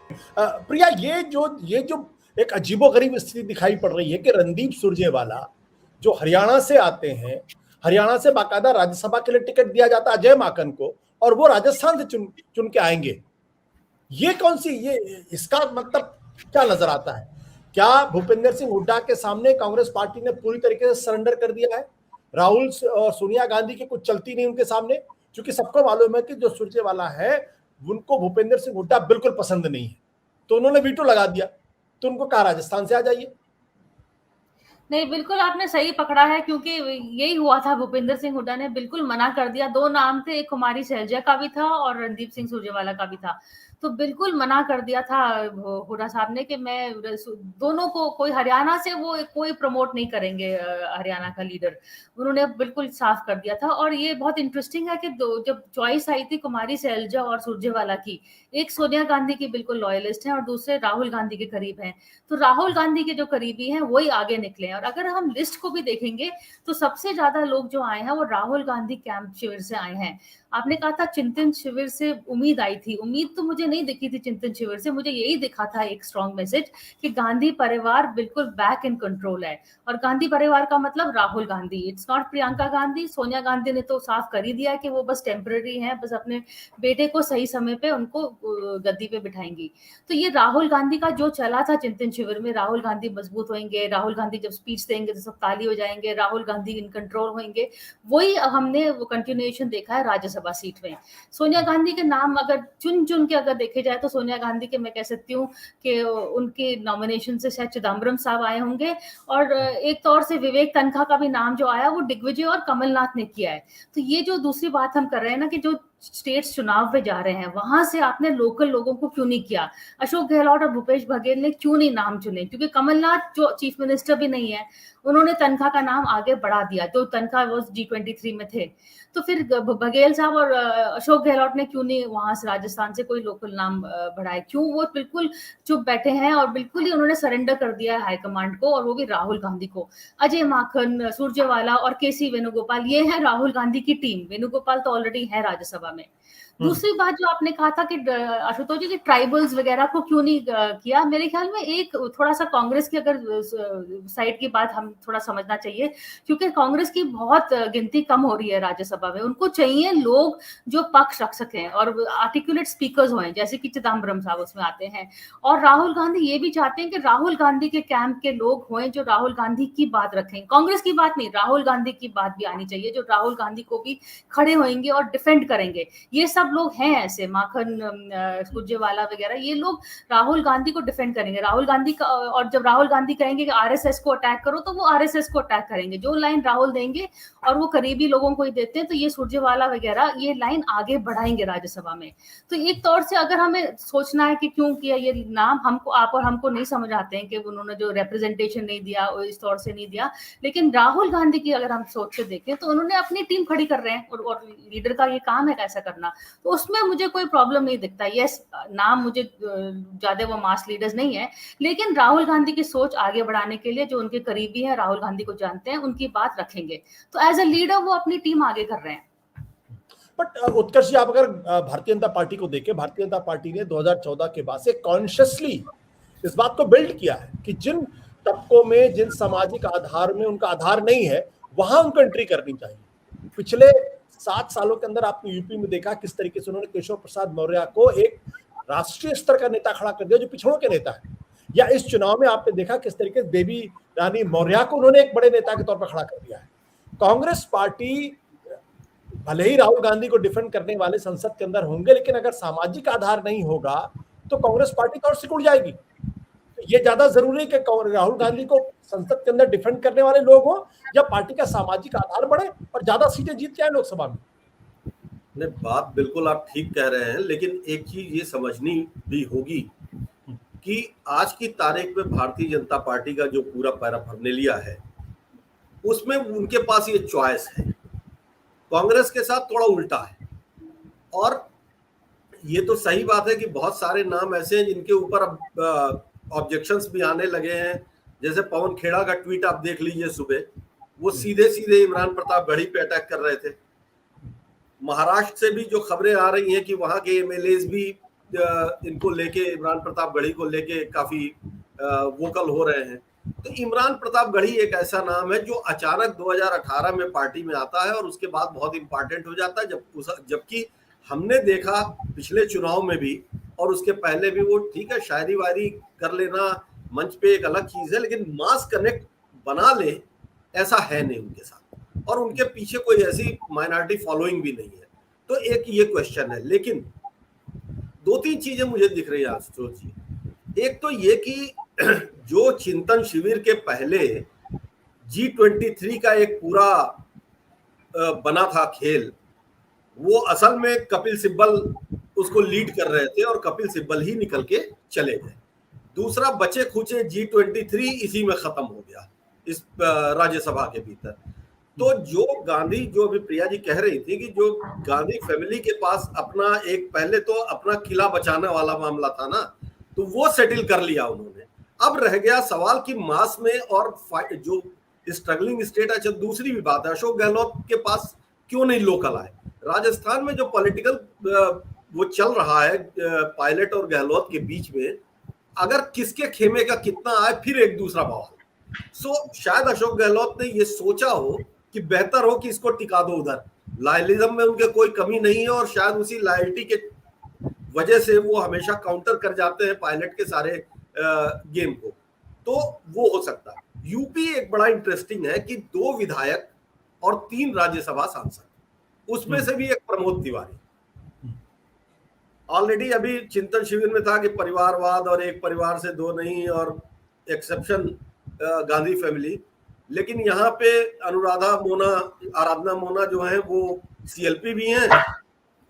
प्रिया, ये जो एक अजीबोगरीब स्थिति दिखाई पड़ रही है कि रणदीप सुरजेवाला जो हरियाणा से आते हैं, हरियाणा से बाकायदा राज्यसभा के लिए टिकट दिया जाता है अजय माकन को, और वो राजस्थान से चुन चुन के आएंगे। ये कौन सी, ये इसका मतलब क्या नजर आता है? क्या भूपेंद्र सिंह हुड्डा के सामने कांग्रेस पार्टी ने पूरी तरीके से सरेंडर कर दिया है? राहुल और सोनिया गांधी की कुछ चलती नहीं उनके सामने, क्योंकि सबको मालूम है कि जो सुरजेवाला है उनको भूपेंद्र सिंह हुड्डा बिल्कुल पसंद नहीं है, तो उन्होंने वीटो लगा दिया, तो उनको कहा राजस्थान से आ जाइए। नहीं, बिल्कुल आपने सही पकड़ा है, क्योंकि यही हुआ था। भूपेंद्र सिंह हुड्डा ने बिल्कुल मना कर दिया। दो नाम थे, एक कुमारी सैलजा का भी था और रणदीप सिंह सुरजेवाला का भी था। तो बिल्कुल मना कर दिया था हुड्डा साहब ने कि मैं दोनों को, कोई हरियाणा से वो कोई प्रमोट नहीं करेंगे, हरियाणा का लीडर। उन्होंने बिल्कुल साफ कर दिया था। और ये बहुत इंटरेस्टिंग है कि जब चॉइस आई थी कुमारी सैलजा और सुरजेवाला की, एक सोनिया गांधी की बिल्कुल लॉयलिस्ट है और दूसरे राहुल गांधी के करीब हैं। तो राहुल गांधी के जो करीबी हैं वही आगे निकले हैं। और अगर हम लिस्ट को भी देखेंगे तो सबसे ज्यादा लोग जो आए हैं वो राहुल गांधी कैंप शिविर से आए हैं। आपने कहा था चिंतन शिविर से उम्मीद आई थी, उम्मीद तो मुझे नहीं दिखी थी चिंतन शिविर से। मुझे यही दिखा था एक स्ट्रॉन्ग मैसेज कि गांधी परिवार बिल्कुल बैक इन कंट्रोल है। और गांधी परिवार का मतलब राहुल गांधी, इट्स नॉट प्रियंका गांधी। सोनिया गांधी ने तो साफ कर ही दिया कि वो बस टेम्पररी है, बस अपने बेटे को सही समय पे उनको गद्दी पे बिठाएंगी। तो ये राहुल गांधी का जो चला था चिंतन शिविर में, राहुल गांधी मजबूत होंगे, राहुल गांधी जब स्पीच देंगे तो सब ताली हो जाएंगे, राहुल गांधी इन कंट्रोल होंगे, वही हमने वो कंटिन्यूएशन देखा है राज्यसभा सीट में। सोनिया गांधी के नाम अगर चुन चुन के अगर देखे जाए तो सोनिया गांधी के मैं कह सकती हूँ कि उनके नॉमिनेशन से शायद चिदम्बरम साहब आए होंगे। और एक तौर से विवेक तनखा का भी नाम जो आया वो दिग्विजय और कमलनाथ ने किया है। तो ये जो दूसरी बात हम कर रहे हैं ना कि जो स्टेट्स चुनाव पे जा रहे हैं वहां से आपने लोकल लोगों को क्यों नहीं किया? अशोक गहलोत और भूपेश बघेल ने क्यों नहीं नाम चुने? क्योंकि कमलनाथ जो चीफ मिनिस्टर भी नहीं है, उन्होंने तनखा का नाम आगे बढ़ा दिया, जो तनखा वो G23 में थे। तो फिर बघेल साहब और अशोक गहलोत ने क्यों नहीं वहां से राजस्थान से कोई लोकल नाम बढ़ाए? क्यों वो बिल्कुल चुप बैठे हैं और बिल्कुल ही उन्होंने सरेंडर कर दिया है हाईकमांड को, और वो भी राहुल गांधी को। अजय माकन, सुरजेवाला और केसी वेणुगोपाल, ये है राहुल गांधी की टीम। वेणुगोपाल तो ऑलरेडी है राज्यसभा में। दूसरी बात जो आपने कहा था कि आशुतोष जी, कि ट्राइबल्स वगैरह को क्यों नहीं किया, मेरे ख्याल में एक थोड़ा सा कांग्रेस की अगर साइड की बात हम थोड़ा समझना चाहिए, क्योंकि कांग्रेस की बहुत गिनती कम हो रही है राज्यसभा में। उनको चाहिए लोग जो पक्ष रख सकें और आर्टिकुलेट स्पीकर्स हों, जैसे कि चिदम्बरम साहब उसमें आते हैं। और राहुल गांधी ये भी चाहते हैं कि राहुल गांधी के कैंप के लोग हों जो राहुल गांधी की बात रखें, कांग्रेस की बात नहीं, राहुल गांधी की बात भी आनी चाहिए, जो राहुल गांधी को भी खड़े होंगे और डिफेंड करेंगे। ये सब लोग हैं ऐसे, माखन सुरजेवाला वगैरह, ये लोग राहुल गांधी को डिफेंड करेंगे। राहुल गांधी का, और जब राहुल गांधी कहेंगे कि आरएसएस को अटैक करो तो वो आरएसएस को अटैक करेंगे। जो लाइन राहुल देंगे और वो करीबी लोगों को ही देते हैं, तो ये सुरजेवाला वगैरह ये लाइन आगे बढ़ाएंगे राज्यसभा में। तो एक तौर से अगर हमें सोचना है कि क्यों किया ये नाम, हमको, आप और हमको नहीं समझ आते हैं कि उन्होंने जो रिप्रेजेंटेशन नहीं दिया इस तौर से नहीं दिया। लेकिन राहुल गांधी की अगर हम सोच के देखें तो उन्होंने अपनी टीम खड़ी कर रहे हैं, और लीडर का ये काम है कैसा करना, तो उसमें मुझे कोई प्रॉब्लम नहीं दिखता। यस, नाम मुझे ज्यादा वो मास लीडर्स नहीं है, लेकिन राहुल गांधी की सोच आगे बढ़ाने के लिए जो उनके करीबी है, राहुल गांधी को जानते हैं, उनकी बात रखेंगे। तो एज ए लीडर वो अपनी टीम आगे कर रहे हैं। बट उत्कर्ष जी, आप अगर भारतीय जनता पार्टी को देखें, भारतीय जनता पार्टी ने 2014 के बाद से कॉन्शियसली इस बात को बिल्ड किया है कि जिन तबकों में, जिन सामाजिक आधार में उनका आधार नहीं है, वहां उनको एंट्री करनी चाहिए। पिछले 7 सालों के अंदर आपने यूपी में देखा किस तरीके से उन्होंने केशव प्रसाद मौर्य को एक राष्ट्रीय स्तर का नेता खड़ा कर दिया जो पिछड़ों के नेता है। या इस चुनाव में आपने देखा किस तरीके से बेबी रानी मौर्य को उन्होंने एक बड़े नेता के तौर पर खड़ा कर दिया है। कांग्रेस पार्टी भले ही राहुल गांधी को डिफेंड करने वाले संसद के अंदर होंगे, लेकिन अगर सामाजिक आधार नहीं होगा तो कांग्रेस पार्टी तो और सिकुड़ जाएगी। तो ये ज्यादा जरूरी है कि राहुल गांधी को संसद के अंदर डिफेंड करने वाले लोग हों, या पार्टी का सामाजिक आधार बढ़े और ज्यादा सीटें जीत के आए लोकसभा में। नहीं, बात बिल्कुल आप ठीक कह रहे हैं, लेकिन एक चीज ये समझनी भी होगी कि आज की तारीख में भारतीय जनता पार्टी का जो पूरा पैराफर्नेलिया है उसमें उनके पास ये चॉइस है। कांग्रेस के साथ थोड़ा उल्टा है। और ये तो सही बात है कि बहुत सारे नाम ऐसे हैं जिनके ऊपर अब ऑब्जेक्शंस भी आने लगे हैं। जैसे पवन खेड़ा का ट्वीट आप देख लीजिए सुबह, वो सीधे सीधे इमरान प्रतापगढ़ी पे अटैक कर रहे थे। महाराष्ट्र से भी जो खबरें आ रही हैं कि वहां के एमएलएज भी इनको लेके, इमरान प्रतापगढ़ी को लेके काफी वोकल हो रहे हैं। तो इमरान प्रतापगढ़ी एक ऐसा नाम है जो अचानक 2018 में पार्टी में आता है और उसके बाद बहुत इंपॉर्टेंट हो जाता है, जबकि हमने देखा पिछले चुनाव में भी और उसके पहले भी, वो ठीक है शायरी वायरी कर लेना मंच पे एक अलग चीज है, लेकिन मास कनेक्ट बना ले ऐसा है नहीं उनके साथ, और उनके पीछे कोई ऐसी माइनॉरिटी फॉलोइंग भी नहीं है। तो एक ये क्वेश्चन है, लेकिन 2-3 चीजें मुझे दिख रही है आशुतोष जी। एक तो ये कि जो चिंतन शिविर के पहले G23 का एक पूरा बना था खेल, वो असल में कपिल सिब्बल उसको लीड कर रहे थे और कपिल सिब्बल ही निकल के चले गए। दूसरा, बचे खुचे G23 इसी में खत्म हो गया इस राज्यसभा के भीतर। तो जो गांधी, जो अभी प्रिया जी कह रही थी कि जो गांधी फैमिली के पास अपना एक पहले तो अपना किला बचाने वाला मामला था ना, तो वो सेटल कर लिया उन्होंने। अब रह गया सवाल कि मास में और जो स्ट्रगलिंग स्टेट, अच्छा दूसरी भी बात है, अशोक गहलोत के पास क्यों नहीं लोकल आए। राजस्थान में जो पॉलिटिकल वो चल रहा है पायलट और गहलोत के बीच में, अगर किसके खेमे का कितना आए फिर एक दूसरा बवाल। शायद अशोक गहलोत ने ये सोचा हो कि बेहतर हो कि इसको टिका दो उधर। लॉयलिज्म में उनके कोई कमी नहीं है और शायद उसी लॉयल्टी के वजह से वो हमेशा काउंटर कर जाते हैं पायलट के सारे गेम को, तो वो हो सकता है। यूपी एक बड़ा इंटरेस्टिंग है कि 2 विधायक और 3 राज्यसभा सांसद, उसमें से भी एक प्रमोद तिवारी। ऑलरेडी अभी चिंतन शिविर में था कि परिवारवाद और एक परिवार से 2 नहीं, और एक्सेप्शन गांधी फैमिली, लेकिन यहाँ पे आराधना मोना जो है वो सीएलपी भी हैं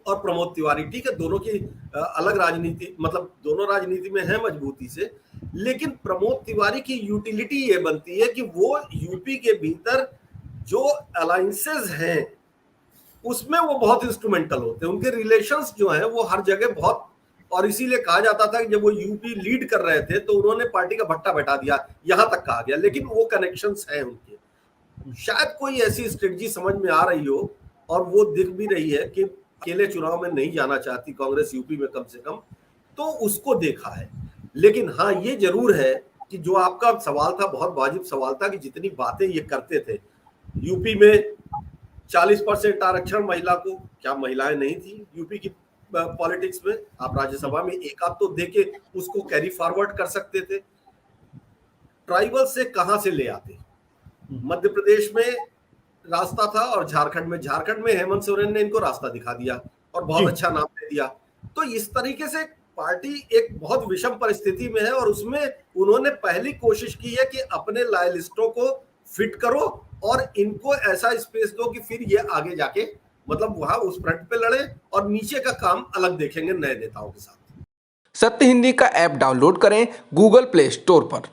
और प्रमोद तिवारी, ठीक है, दोनों की अलग राजनीति, मतलब दोनों राजनीति में है मजबूती से, लेकिन प्रमोद तिवारी की यूटिलिटी ये बनती है कि वो यूपी के भीतर जो अलायंसेस हैं उसमें वो बहुत इंस्ट्रूमेंटल होते हैं, उनके रिलेशंस जो हैं वो हर जगह बहुत, और इसीलिए कहा जाता था कि जब वो यूपी लीड कर रहे थे तो उन्होंने पार्टी का भट्टा बैठा दिया, यहां तक कहा गया, लेकिन वो कनेक्शंस हैं उनके। शायद कोई ऐसी स्ट्रेटजी समझ में आ रही हो और वो दिख भी रही है कि अकेले चुनाव में नहीं जाना चाहती कांग्रेस यूपी में कम से कम, तो उसको देखा है। लेकिन हाँ, ये जरूर है कि जो आपका सवाल था बहुत वाजिब सवाल था कि जितनी बातें ये करते थे, यूपी में 40% आरक्षण महिला को, क्या महिलाएं नहीं थी यूपी की पॉलिटिक्स में? आप राज्यसभा में एक आध तो देके उसको कैरी फॉरवर्ड कर सकते थे। ट्राइबल से कहां से ले आते? मध्य प्रदेश में रास्ता था और झारखंड में हेमंत सोरेन ने इनको रास्ता दिखा दिया और बहुत अच्छा नाम दे दिया। तो इस तरीके से पार्टी एक बहुत विषम परिस्थिति में है और उसमें उन्होंने पहली कोशिश की है कि अपने लॉयलिस्टों को फिट करो और इनको ऐसा स्पेस दो कि फिर ये आगे जाके मतलब वहां उस फ्रंट पे लड़े और नीचे का काम अलग देखेंगे नए नेताओं के साथ। सत्य हिंदी का ऐप डाउनलोड करें गूगल प्ले स्टोर पर।